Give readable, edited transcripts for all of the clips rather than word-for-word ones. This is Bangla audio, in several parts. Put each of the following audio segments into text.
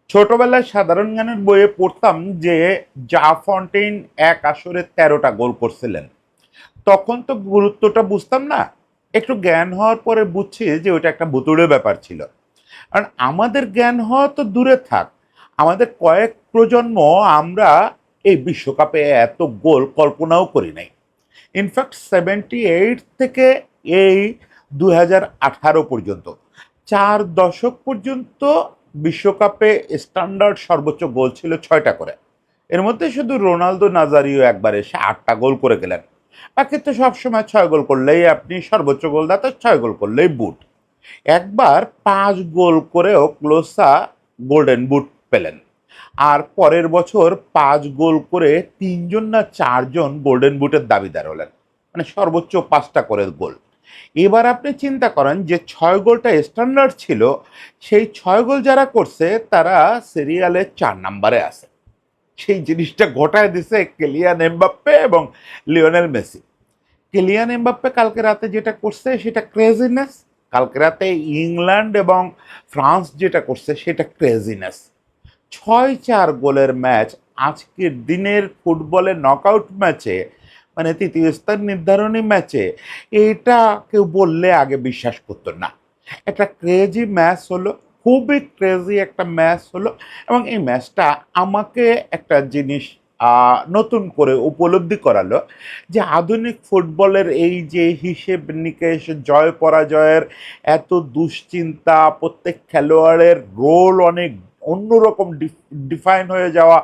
ছোটবেলায় সাধারণ জ্ঞানের বইয়ে পড়তাম যে জা ফন্টেইন এক আসরে 13টা গোল করছিলেন। তখন তো গুরুত্বটা বুঝতাম না। একটু জ্ঞান হওয়ার পরে বুঝছি যে ওটা একটা ভুতুড়ে ব্যাপার ছিল। কারণ আমাদের জ্ঞান হওয়া তো দূরে থাক, আমাদের কয়েক প্রজন্ম আমরা এই বিশ্বকাপে এত গোল কল্পনাও করি নাই। ইনফ্যাক্ট 78 থেকে এই 2018 পর্যন্ত 4 দশক পর্যন্ত বিশ্বকাপে স্ট্যান্ডার্ড সর্বোচ্চ গোল ছিল 6টা করে। এর মধ্যে শুধু রোনালদো নাজারিও একবার এসে 8টা গোল করে গেলেন। বাকি তো সবসময় 6 গোল করলেই আপনি সর্বোচ্চ গোলদাতা, 6 গোল করলেই বুট। একবার 5 গোল করেও ক্লোসা গোল্ডেন বুট পেলেন। আর পরের বছর 5 গোল করে 3জন না 4জন গোল্ডেন বুটের দাবিদার হলেন, মানে সর্বোচ্চ 5টা করে গোল। এবার আপনি চিন্তা করেন যে 6 গোলটা স্ট্যান্ডার্ড ছিল, সেই 6 গোল যারা করছে তারা সিরিয়ালে 4 নম্বরে আছে। সেই জিনিসটা ঘটায় দিছে কেলিয়ান এমবাপ্পে এবং লিওনেল মেসি। কিলিয়ান এমবাপ্পে কালকে রাতে যেটা করছে সেটা ক্রেজিনেস, কালকে রাতে ইংল্যান্ড এবং ফ্রান্স যেটা করছে সেটা ক্রেজিনেস। 6-4 গোলের ম্যাচ আজকের দিনের ফুটবলের নকআউট ম্যাচে, মানে তৃতীয় স্থান নির্ধারণী ম্যাচে, এটা কেউ বললে আগে বিশ্বাস করতো না। একটা ক্রেজি ম্যাচ হলো, খুবই ক্রেজি একটা ম্যাচ হলো। এবং এই ম্যাচটা আমাকে একটা জিনিস নতুন করে উপলব্ধি করালো যে আধুনিক ফুটবলের এই যে হিসেব নিকেশ, জয় পরাজয়ের এত দুশ্চিন্তা, প্রত্যেক খেলোয়াড়ের রোল অনেক অন্যরকম ডিফাইন হয়ে যাওয়া,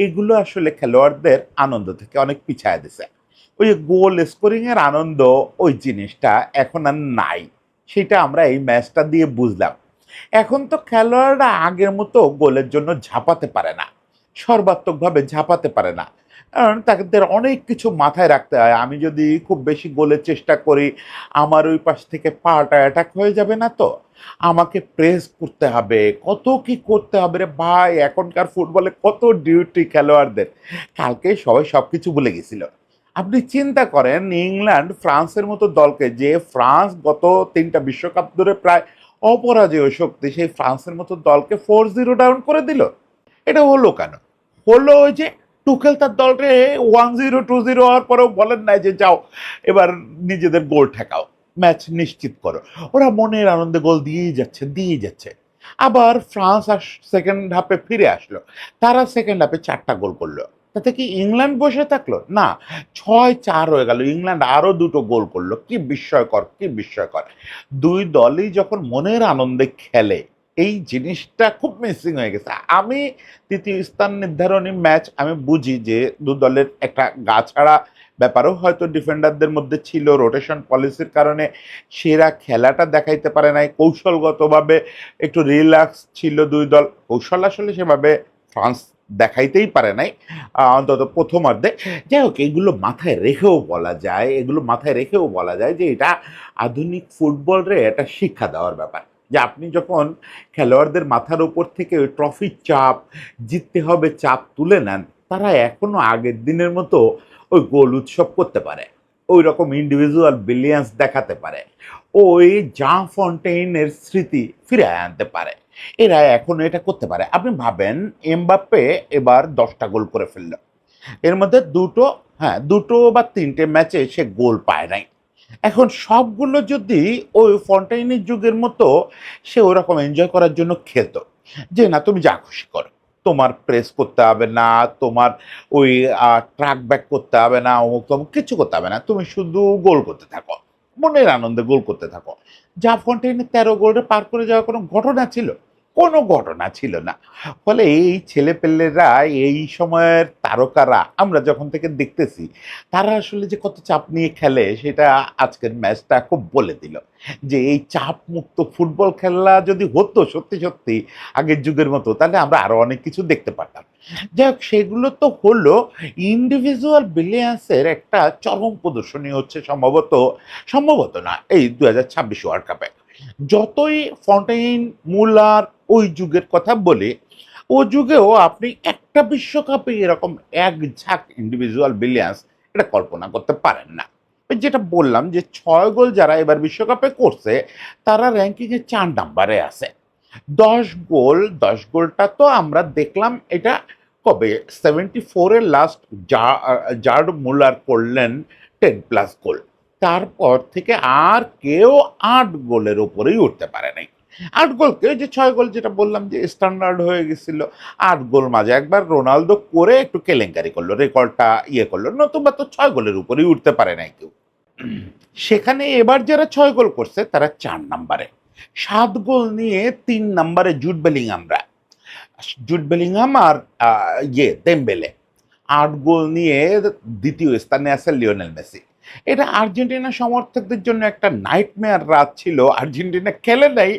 এগুলো আসলে খেলোয়াড়দের আনন্দ থেকে অনেক পিছায় দিছে। ওই যে গোল স্কোরিংয়ের আনন্দ, ওই জিনিসটা এখন আর নাই। সেটা আমরা এই ম্যাচটা দিয়ে বুঝলাম। এখন তো খেলোয়াড়রা আগের মতো গোলের জন্য ঝাঁপাতে পারে না, সর্বাত্মকভাবে ঝাঁপাতে পারে না। কারণ তাদের অনেক কিছু মাথায় রাখতে হয়। আমি যদি খুব বেশি গোলের চেষ্টা করি, আমার ওই পাশ থেকে পাটা অ্যাটাক হয়ে যাবে না তো? আমাকে প্রেস করতে হবে, কত কি করতে হবে রে ভাই! এখনকার ফুটবলে কত ডিউটি খেলোয়াড়দের। কালকে সবাই সবকিছু ভুলে গেছিল। আপনি চিন্তা করেন ইংল্যান্ড ফ্রান্সের মতো দলকে, যে ফ্রান্স গত 3টা বিশ্বকাপ ধরে প্রায় অপরাজেয় শক্তি, সেই ফ্রান্সের মতো দলকে 4-0 ডাউন করে দিল। এটা হলো কেন? হলো ওই যে টুকেল তার দলকে 1-0 2-0 হওয়ার পরেও বলেন নাই যে যাও এবার নিজেদের গোল ঠেকাও, ম্যাচ নিশ্চিত করো। ওরা মনের আনন্দে গোল দিয়েই যাচ্ছে, দিয়েই যাচ্ছে। আবার ফ্রান্স সেকেন্ড হাফে ফিরে আসলো, তারা সেকেন্ড হাফে 4টা গোল করলো। তাতে কি ইংল্যান্ড বসে থাকলো না? 6-4 হয়ে গেল, ইংল্যান্ড আরো 2টো গোল করলো। কি বিস্ময়কর, কি বিস্ময়কর! দুই দলই যখন মনের আনন্দে খেলে, এই জিনিসটা খুব মিসিং হয়ে গেছে। আমি তৃতীয় স্থান নির্ধারণী ম্যাচ আমি বুঝি যে দু দলের একটা গা ছাড়া ব্যাপারও হয়তো ডিফেন্ডারদের মধ্যে ছিল, রোটেশন পলিসির কারণে সেরা খেলাটা দেখাইতে পারে নাই, কৌশলগতভাবে একটু রিল্যাক্স ছিল দুই দল। কৌশল আসলে সেভাবে ফ্রান্স দেখাইতেই পারে নাই, অন্তত প্রথমার্ধে। যাই হোক, এগুলো মাথায় রেখেও বলা যায়, এগুলো মাথায় রেখেও বলা যায় যে এটা আধুনিক ফুটবলরে এটা শিক্ষা দেওয়ার ব্যাপার। যে আপনি যখন খেলোয়াড়দের মাথার উপর থেকে ওই ট্রফির চাপ, জিততে হবে চাপ তুলে নেন, তারা এখনো আগের দিনের মতো ওই গোল উৎসব করতে পারে, ওই রকম ইন্ডিভিজুয়াল ব্রিলিয়ান্স দেখাতে পারে, ওই জা ফন্টেইনের স্মৃতি ফিরে আনতে পারে। এরা এখনো এটা করতে পারে। আপনি ভাবেন এমবাপ্পে এবার 10টা গোল করে ফেললো, এর মধ্যে দুটো, হ্যাঁ, 2 বা 3টে ম্যাচে সে গোল পায় নাই। এখন সবগুলো যদি ওই ফন্টাইনের যুগের মতো সে ওরকম এনজয় করার জন্য খেলতো, যে না তুমি যা খুশি করো, তোমার প্রেস করতে হবে না, তোমার ওই ট্রাক ব্যাক করতে হবে না, অমুক তমুক কিছু করতে হবে না, তুমি শুধু গোল করতে থাকো, মনের আনন্দে গোল করতে থাকো। যা ফন্টাইনের 13 গোলটা পার করে যাওয়ার কোনো ঘটনা ছিল? কোনো ঘটনা ছিল না। ফলে এই ছেলেপেলেরা, এই সময়ের তারকারা আমরা যখন থেকে দেখতেছি, তারা আসলে যে কত চাপ নিয়ে খেলে সেটা আজকের ম্যাচটা খুব বলে দিল। যে এই চাপ মুক্ত ফুটবল খেলা যদি হতো সত্যি সত্যি আগের যুগের মতো, তাহলে আমরা আরো অনেক কিছু দেখতে পারতাম। যাই হোক, সেগুলো তো হলো। ইন্ডিভিজুয়াল ব্রিলিয়ান্সের একটা চরম প্রদর্শনী হচ্ছে সম্ভবত, সম্ভবত না, এই 2026 ওয়ার্ল্ড কাপে। যতই ফন্টেইন, মুলার ওই যুগের কথা বলি, ও যুগেও আপনি একটা বিশ্বকাপে এরকম এক ঝাঁক ইন্ডিভিজুয়াল ব্রিলিয়ান্স এটা কল্পনা করতে পারেন না। ওই যেটা বললাম যে 6 গোল যারা এবার বিশ্বকাপে করছে, তারা র্যাঙ্কিংয়ে 4 নম্বরে আছে। দশ গোলটা তো আমরা দেখলাম এটা কবে 74-এর লাস্ট জার্ড মুলার করলেন 10+ গোল। তারপর থেকে আর কেউ 8 গোলের উপরেই উঠতে পারে নাই। 8 গোলকে ওই যে 6 গোল যেটা বললাম যে স্ট্যান্ডার্ড হয়ে গেছিল, 8 গোল মাঝে একবার রোনালদো করে একটু কেলেঙ্কারি করলো, রেকর্ডটা করলো, নতুবা তো 6 গোলের উপরেই উঠতে পারে নাই কেউ। সেখানে এবার যারা 6 গোল করছে তারা 4 নম্বরে, 7 গোল নিয়ে 3 নম্বরে জুড বেলিংহাম আর দেমবেলে। 8 গোল নিয়ে দ্বিতীয় স্থানে আছে লিওনেল মেসি। এটা আর্জেন্টিনা সমর্থকদের জন্য একটা নাইটমেয়ার রাত ছিল। আর্জেন্টিনা খেলে নাই,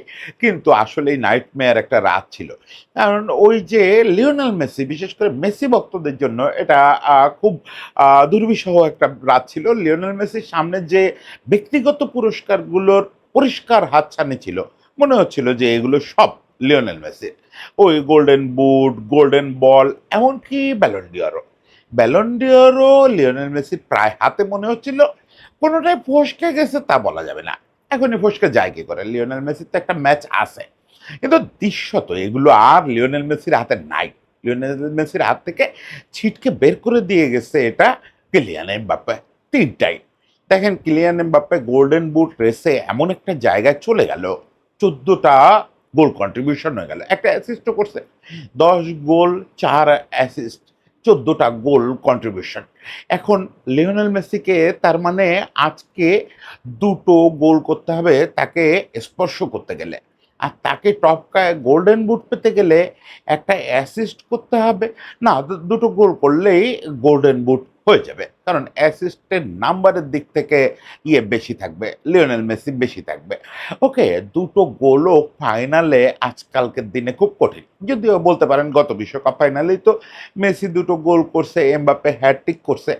কিন্তু আসলেই নাইটমেয়ার একটা রাত ছিল। কারণ ওই যে লিওনেল মেসি, বিশেষ করে মেসি ভক্তদের জন্য এটা খুব দুর্বিষহ একটা রাত ছিল। লিওনেল মেসির সামনে যে ব্যক্তিগত পুরস্কারগুলোর পরিষ্কার হাতছানি ছিল, মনে হচ্ছিল যে এগুলো সব লিওনেল মেসির। ওই গোল্ডেন বুট, গোল্ডেন বল, এমনকি ব্যালন ডিওরও লিওনেল মেসির প্রায় হাতে মনে হচ্ছিল। কোনোটাই ফসকে গেছে তা বলা যাবে না, এখনই ফসকে যায় কি করে, লিওনেল মেসির তো একটা ম্যাচ আছে। কিন্তু দৃশ্যত এগুলো আর লিওনেল মেসির হাতে নাই। লিওনেল মেসির হাত থেকে ছিটকে বের করে দিয়ে গেছে এটা কিলিয়ান এমবাপ্পে। তিনটাই দেখেন, কিলিয়ান এমবাপ্পে গোল্ডেন বুট রেসে এমন একটা জায়গায় চলে গেল, 14টা গোল কন্ট্রিবিউশন হয়ে গেল, একটা অ্যাসিস্টও করছে। 10 গোল, 4 অ্যাসিস্ট, 14টা গোল কন্ট্রিবিউশন। এখন লিওনেল মেসিকে তার মানে আজকে 2টো গোল করতে হবে তাকে স্পর্শ করতে গেলে, আর তাকে টপকায় গোল্ডেন বুট পেতে গেলে একটা অ্যাসিস্ট করতে হবে। না, 2টো গোল করলেই গোল্ডেন বুট হয়ে যাবে, কারণ অ্যাসিস্টের নাম্বারের দিক থেকে বেশি থাকবে, লিওনেল মেসি বেশি থাকবে। ওকে, 2টো গোলও ফাইনালে আজকালকের দিনে খুব কঠিন। যদিও বলতে পারেন গত বিশ্বকাপ ফাইনালেই তো মেসি 2টো গোল করছে, এমবাপ্পে হ্যাটট্রিক করছে।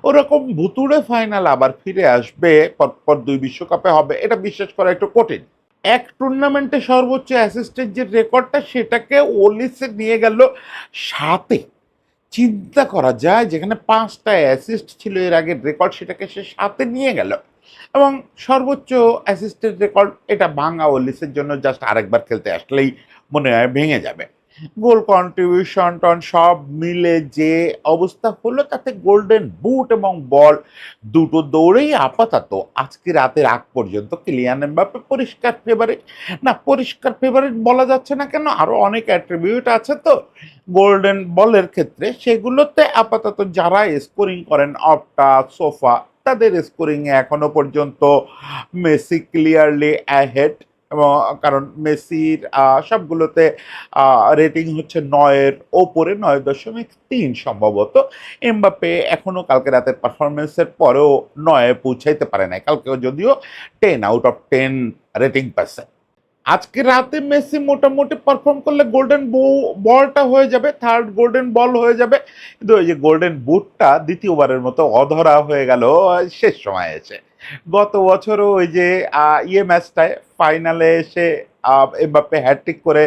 ওরকম ভুতুড়ে ফাইনাল আবার ফিরে আসবে পরপর 2 বিশ্বকাপে হবে, এটা বিশ্বাস করা একটু কঠিন। এক টুর্নামেন্টে সর্বোচ্চ অ্যাসিস্টের যে রেকর্ডটা, সেটাকে ওলিসে নিয়ে গেল 7-এ। চিন্তা করা যায়, যেখানে 5টা অ্যাসিস্ট ছিল এর আগের রেকর্ড, সেটাকে সে 7-এ নিয়ে গেল। এবং সর্বোচ্চ অ্যাসিস্টের রেকর্ড এটা ভাঙা ওলিসের জন্য জাস্ট আরেকবার খেলতে আসলেই মনে হয় ভেঙে যাবে। গোল কন্ট্রিবিউশন টন সব মিলে যে অবস্থা হলো, তাতে গোল্ডেন বুট এবং বল দুটো দৌড়েই আপাতত আজকে রাতের আগ পর্যন্ত কিলিয়ান এমবাপ্পে পরিষ্কার ফেভারিট। না, পরিষ্কার ফেভারিট বলা যাচ্ছে না কেন, আরো অনেক অ্যাট্রিবিউট আছে তো গোল্ডেন বলের ক্ষেত্রে, সেগুলোতে আপাতত যারা স্কোরিং করেন, অপটা, সোফা, তাদের স্কোরিং এ এখনো পর্যন্ত মেসি ক্লিয়ারলি অ্যাহেড। এবং কারণ মেসির সবগুলোতে রেটিং হচ্ছে 9-এর ওপরে, 9.3 সম্ভবত। এমবাপ্পে এখনো কালকে রাতের পারফরমেন্সের পরেও 9-এ পৌঁছাইতে পারে নাই, কালকেও যদিও 10/10 রেটিং পাচ্ছে। আজকে রাতে মেসি মোটামুটি পারফর্ম করলে গোল্ডেন বলটা হয়ে যাবে, থার্ড গোল্ডেন বল হয়ে যাবে। কিন্তু ওই যে গোল্ডেন বুটটা দ্বিতীয়বারের মতো অধরা হয়ে গেল শেষ সময় এসে। গত বছরও ওই যে ম্যাচটায় ফাইনালে এসে এমবাপ্পে হ্যাটট্রিক করে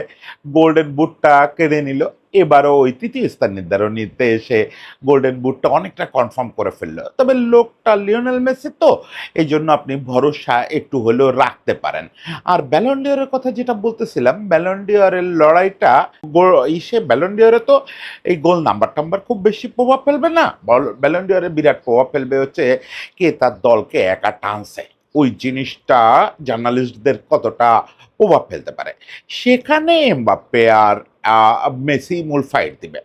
গোল্ডেন বুটটা কেড়ে নিল। এবারও ওই তৃতীয় স্থান নির্ধারণ নিতে এসে গোল্ডেন বুটটা অনেকটা কনফার্ম করে ফেললো। তবে লোকটা লিওনেল মেসি তো, এই জন্য আপনি ভরসা একটু হলেও রাখতে পারেন। আর ব্যালন ডিওরের কথা যেটা বলতেছিলাম, ব্যালন ডিওরের লড়াইটা ব্যালন ডিওরে তো এই গোল নাম্বার টাম্বার খুব বেশি প্রভাব ফেলবে না। ব্যালন ডিওরে বিরাট প্রভাব ফেলবে হচ্ছে কে তার দলকে একা টানছে, ওই জিনিসটা জার্নালিস্টদের কতটা প্রভাব ফেলতে পারে। সেখানে এমবাপ্পে আর মেসি মূল ফাইট দিবে।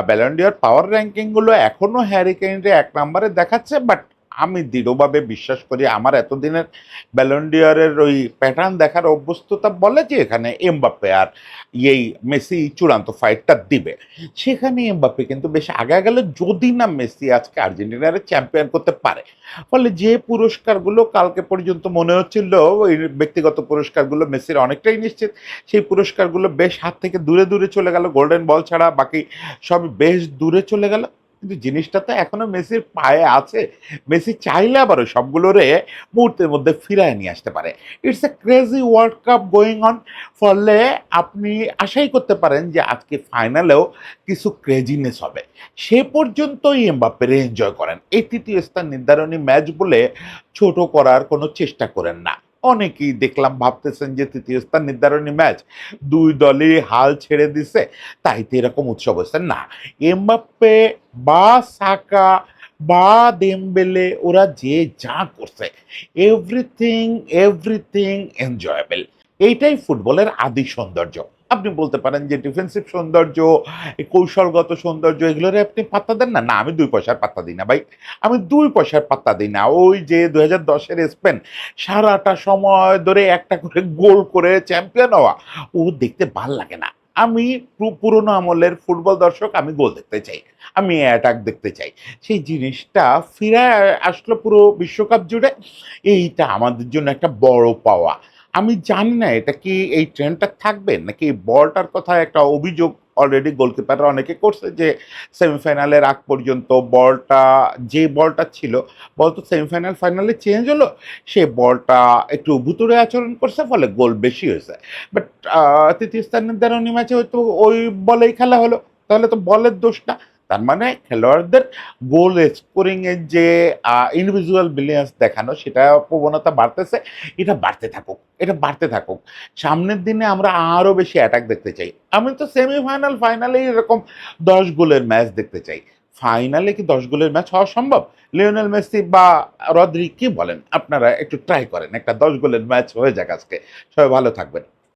ব্যালন ডিওর পাওয়ার র্যাঙ্কিংগুলো এখনও হ্যারি কেইনরে 1 নম্বরে দেখাচ্ছে, বাট আমি দৃঢ়ভাবে বিশ্বাস করি, আমার এতদিনের ব্যালন ডিওরের ওই প্যাটার্ন দেখার অভ্যস্ততা বলে যে এখানে এমবাপ্পে আর মেসি চূড়ান্ত ফাইটটা দিবে। সেখানে এমবাপ্পে কিন্তু বেশ আগে গেল, যদি না মেসি আজকে আর্জেন্টিনার চ্যাম্পিয়ন করতে পারে। ফলে যে পুরস্কারগুলো কালকে পর্যন্ত মনে হচ্ছিল ওই ব্যক্তিগত পুরস্কারগুলো মেসির অনেকটাই নিশ্চিত, সেই পুরস্কারগুলো বেশ হাত থেকে দূরে দূরে চলে গেল, গোল্ডেন বল ছাড়া বাকি সব বেশ দূরে চলে গেল। কিন্তু জিনিসটা তো এখনো মেসির পায়ে আছে, মেসি চাইলে আবারও সবগুলোরে মুহূর্তের মধ্যে ফিরায় নিয়ে আসতে পারে। It's a crazy world cup going on. ফলে আপনি আশাই করতে পারেন যে আজকে ফাইনালেও কিছু ক্রেজিনেস হবে। সে পর্যন্তই এমবাপ্পের এনজয় করেন, এই তৃতীয় স্থান নির্ধারণী ম্যাচ বলে ছোট করার কোনো চেষ্টা করেন না। অনেকেই দেখলাম ভাবতেছেন যে তৃতীয় স্থান নির্ধারণী ম্যাচ, দুই দলই হাল ছেড়ে দিছে, তাই তো এরকম উৎসব হচ্ছে না। এমবাপ্পে বা সাকা বা দেমবেলে ওরা যে যা করছে, এভরিথিং এভরিথিং এনজয়েবল। এইটাই ফুটবলের আদি সৌন্দর্য। আপনি বলতে পারেন যে ডিফেন্সিভ সৌন্দর্য, এই কৌশলগত সৌন্দর্য, এগুলোরে আপনি পাত্তা দেন না। না, আমি ২ পয়সার পাত্তা দিই না ভাই। আমি ২ পয়সার পাত্তা দিই না। ওই যে ২০১০ এর স্পেন সারাটা সময় ধরে একটা করে গোল করে চ্যাম্পিয়ন হওয়া, ও দেখতে ভাল লাগে না। আমি পুরোনো আমলের ফুটবল দর্শক, আমি গোল দেখতে চাই। আমি অ্যাটাক দেখতে চাই। সেই জিনিসটা ফিরে আসলো পুরো বিশ্বকাপ জুড়ে। এইটা আমাদের জন্য একটা বড় পাওয়া। আমি জানি না এটা কি এই ট্রেন্ডটা থাকবে নাকি এই বলটার কথা একটা অভিযোগ অলরেডি গোলকিপাররা অনেকে করছে যে সেমিফাইনালের আগ পর্যন্ত বলটা, যে বলটা ছিল, বল তো সেমিফাইনাল ফাইনালে চেঞ্জ হলো, সে বলটা একটু ভুতুড়ে আচরণ করছে, ফলে গোল বেশি হয়েছে। বাট তৃতীয় স্থান নির্ধারণী ম্যাচে হয়তো ওই বলেই খেলা হলো, তাহলে তো বলের দোষ না। তার মানে খেলোয়াড়দের গোল স্কোরিং এর যে ইন্ডিভিজুয়াল ব্রিলিয়ান্স দেখানো, সেটা প্রবণতা বাড়তেছে। এটা বাড়তে থাকুক, এটা বাড়তে থাকুক। সামনের দিনে আমরা আরো বেশি অ্যাটাক দেখতে চাই। আমি তো সেমিফাইনাল ফাইনালেই এরকম ১০ গোলের ম্যাচ দেখতে চাই। ফাইনালে কি ১০ গোলের ম্যাচ হওয়া সম্ভব? লিওনেল মেসি বা রদ্রি কি বলেন? আপনারা একটু ট্রাই করেন, একটা ১০ গোলের ম্যাচ হয়ে যাক আজকে। সবাই ভালো থাকবেন।